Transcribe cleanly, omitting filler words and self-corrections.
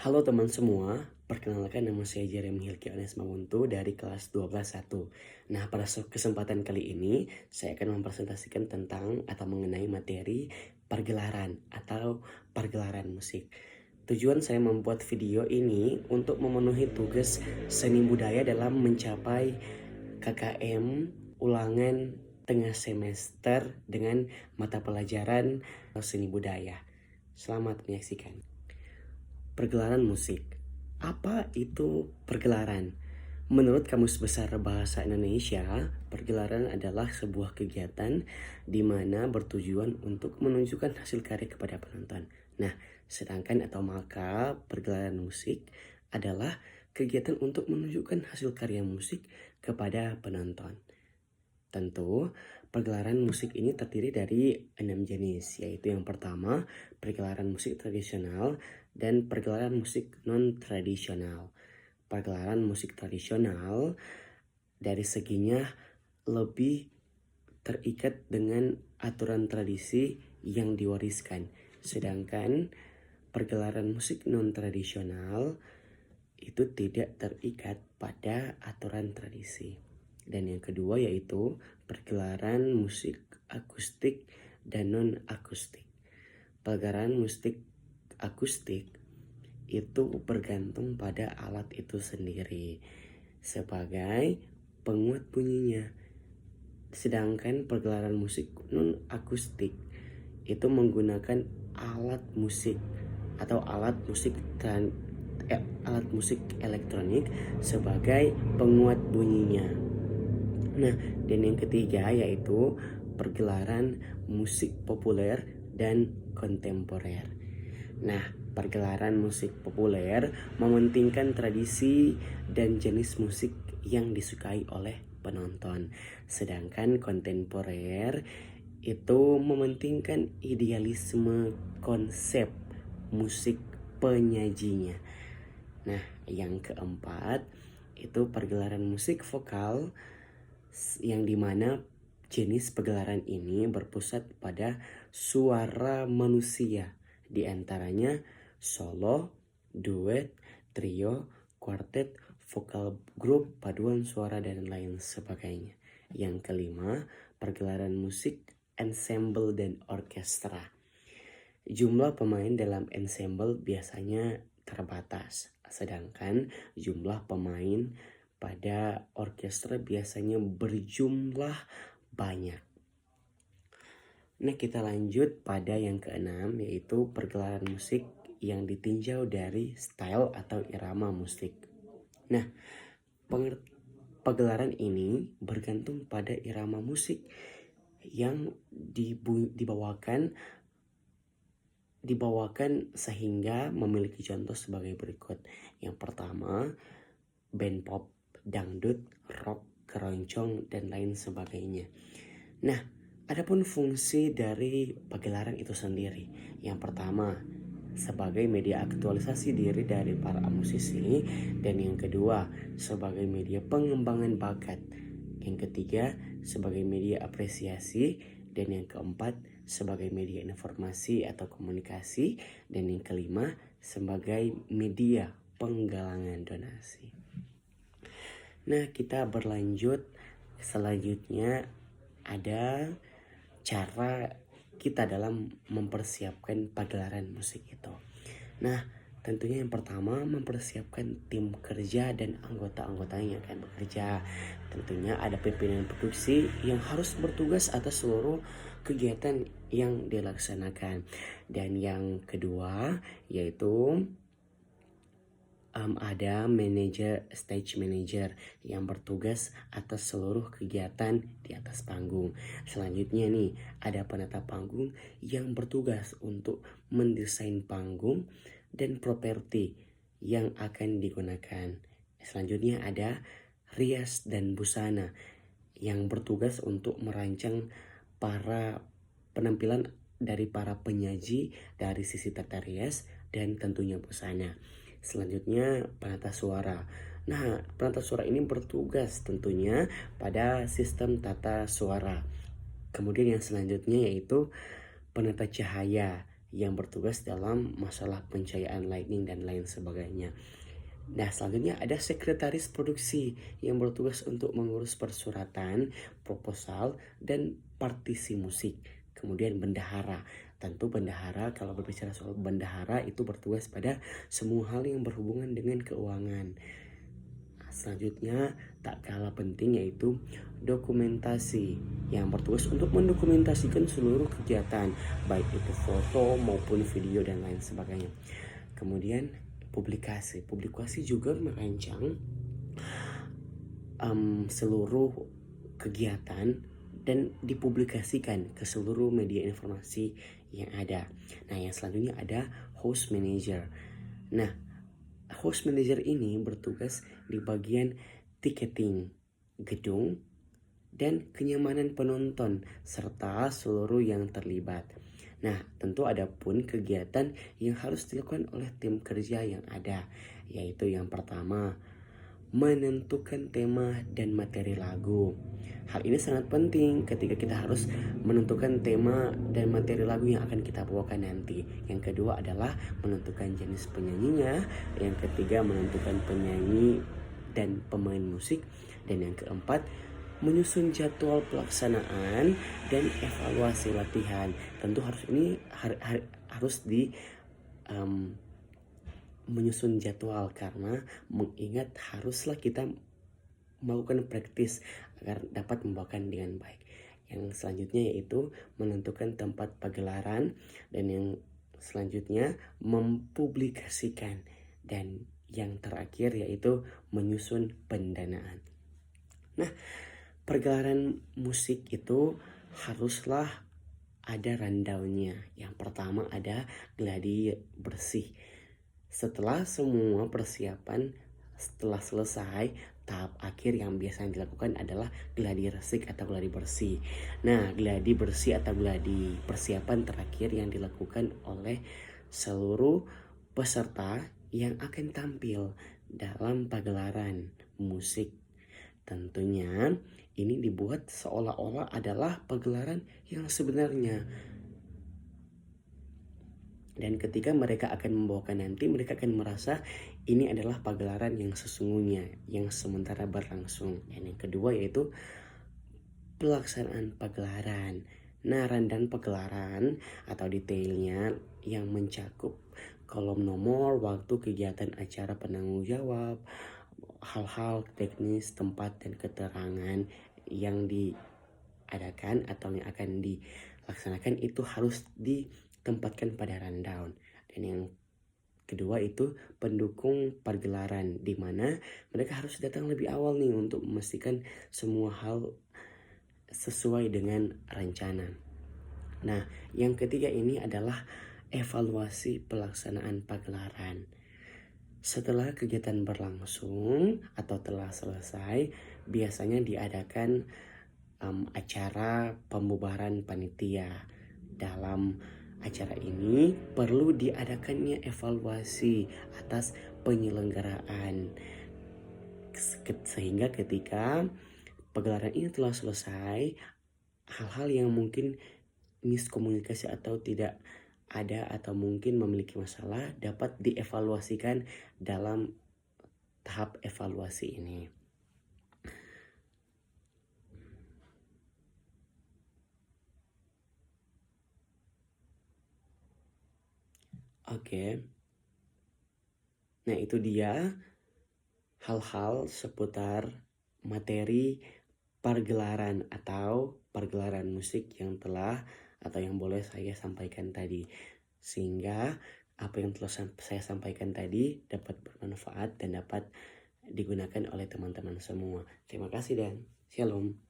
Halo teman semua, perkenalkan nama saya Jeremy Hilki Onesma Muntu dari kelas 12.1. Nah, pada kesempatan kali ini saya akan mempresentasikan tentang atau mengenai materi pergelaran atau pergelaran musik. Tujuan saya membuat video ini untuk memenuhi tugas seni budaya dalam mencapai KKM ulangan tengah semester dengan mata pelajaran seni budaya. Selamat menyaksikan. Pergelaran musik. Apa itu pergelaran? Menurut Kamus Besar Bahasa Indonesia, pergelaran adalah sebuah kegiatan di mana bertujuan untuk menunjukkan hasil karya kepada penonton. Nah, sedangkan atau maka pergelaran musik adalah kegiatan untuk menunjukkan hasil karya musik kepada penonton. Tentu, pergelaran musik ini terdiri dari 6 jenis, yaitu yang pertama, pergelaran musik tradisional dan pergelaran musik non-tradisional. Pergelaran musik tradisional dari seginya lebih terikat dengan aturan tradisi yang diwariskan. Sedangkan pergelaran musik non-tradisional itu tidak terikat pada aturan tradisi. Dan yang kedua yaitu pergelaran musik akustik dan non-akustik. Pergelaran musik akustik itu bergantung pada alat itu sendiri sebagai penguat bunyinya. Sedangkan pergelaran musik non-akustik itu menggunakan alat musik atau alat musik elektronik sebagai penguat bunyinya. Nah, dan yang ketiga yaitu pergelaran musik populer dan kontemporer. Nah, pergelaran musik populer mementingkan tradisi dan jenis musik yang disukai oleh penonton. Sedangkan kontemporer itu mementingkan idealisme konsep musik penyajinya. Nah, yang keempat itu pergelaran musik vokal yang dimana jenis pergelaran ini berpusat pada suara manusia, diantaranya solo, duet, trio, quartet, vokal grup, paduan suara, dan lain sebagainya. Yang kelima, pergelaran musik ensemble dan orkestra. Jumlah pemain dalam ensemble biasanya terbatas, sedangkan jumlah pemain pada orkestra biasanya berjumlah banyak. Nah, kita lanjut pada yang keenam, yaitu pergelaran musik yang ditinjau dari style atau irama musik. Nah, pergelaran ini bergantung pada irama musik yang dibawakan sehingga memiliki contoh sebagai berikut. Yang pertama, band pop, dangdut, rock, keroncong, dan lain sebagainya. Nah, adapun fungsi dari pagelaran itu sendiri. Yang pertama, sebagai media aktualisasi diri dari para musisi, dan yang kedua, sebagai media pengembangan bakat. Yang ketiga, sebagai media apresiasi, dan yang keempat, sebagai media informasi atau komunikasi, dan yang kelima, sebagai media penggalangan donasi. Nah, kita berlanjut. Selanjutnya ada cara kita dalam mempersiapkan pagelaran musik itu. Nah, tentunya yang pertama mempersiapkan tim kerja dan anggota-anggotanya yang akan bekerja. Tentunya ada pimpinan produksi yang harus bertugas atas seluruh kegiatan yang dilaksanakan. Dan yang kedua yaitu ada stage manager yang bertugas atas seluruh kegiatan di atas panggung. Selanjutnya nih, ada penata panggung yang bertugas untuk mendesain panggung dan properti yang akan digunakan. Selanjutnya ada rias dan busana yang bertugas untuk merancang para penampilan dari para penyaji dari sisi tata rias dan tentunya busana. Selanjutnya penata suara. Nah, penata suara ini bertugas tentunya pada sistem tata suara. Kemudian yang selanjutnya yaitu penata cahaya yang bertugas dalam masalah pencahayaan lighting dan lain sebagainya. Nah, selanjutnya ada sekretaris produksi yang bertugas untuk mengurus persuratan, proposal, dan partisi musik. Kemudian bendahara. Tentu bendahara, kalau berbicara soal bendahara itu bertugas pada semua hal yang berhubungan dengan keuangan. Selanjutnya, tak kalah penting yaitu dokumentasi yang bertugas untuk mendokumentasikan seluruh kegiatan, baik itu foto maupun video dan lain sebagainya. Kemudian publikasi. Publikasi juga merancang seluruh kegiatan dan dipublikasikan ke seluruh media informasi yang ada. Nah, yang selanjutnya ada host manager. Nah, host manager ini bertugas di bagian tiketing gedung dan kenyamanan penonton serta seluruh yang terlibat. Nah, tentu ada pun kegiatan yang harus dilakukan oleh tim kerja yang ada, yaitu yang pertama, menentukan tema dan materi lagu. Hal ini sangat penting ketika kita harus menentukan tema dan materi lagu yang akan kita bawakan nanti. Yang kedua adalah menentukan jenis penyanyinya. Yang ketiga menentukan penyanyi dan pemain musik. Dan yang keempat menyusun jadwal pelaksanaan dan evaluasi latihan. Tentu harus di menyusun jadwal karena mengingat haruslah kita melakukan praktis agar dapat membawakan dengan baik. Yang selanjutnya yaitu menentukan tempat pagelaran dan yang selanjutnya mempublikasikan dan yang terakhir yaitu menyusun pendanaan. Nah, pergelaran musik itu haruslah ada rundownnya. Yang pertama ada gladi bersih. Setelah semua persiapan setelah selesai, tahap akhir yang biasanya dilakukan adalah gladi resik atau gladi bersih. Nah, gladi bersih atau gladi persiapan terakhir yang dilakukan oleh seluruh peserta yang akan tampil dalam pagelaran musik. Tentunya ini dibuat seolah-olah adalah pagelaran yang sebenarnya. Dan ketika mereka akan membawakan nanti, mereka akan merasa ini adalah pagelaran yang sesungguhnya, yang sementara berlangsung. Dan yang kedua yaitu pelaksanaan pagelaran. Nah, rundown pagelaran atau detailnya yang mencakup kolom nomor, waktu kegiatan acara penanggung jawab, hal-hal teknis, tempat, dan keterangan yang diadakan atau yang akan dilaksanakan itu harus ditempatkan pada rundown. Dan yang kedua itu pendukung pergelaran, di mana mereka harus datang lebih awal nih untuk memastikan semua hal sesuai dengan rencana. Nah, yang ketiga ini adalah evaluasi pelaksanaan pagelaran. Setelah kegiatan berlangsung atau telah selesai, biasanya diadakan acara pembubaran panitia. Dalam acara ini perlu diadakannya evaluasi atas penyelenggaraan sehingga ketika pagelaran ini telah selesai, hal-hal yang mungkin miskomunikasi atau tidak ada atau mungkin memiliki masalah dapat dievaluasikan dalam tahap evaluasi ini. Oke. Nah, itu dia hal-hal seputar materi pergelaran atau pergelaran musik yang telah atau yang boleh saya sampaikan tadi. Sehingga apa yang telah saya sampaikan tadi dapat bermanfaat dan dapat digunakan oleh teman-teman semua. Terima kasih dan shalom.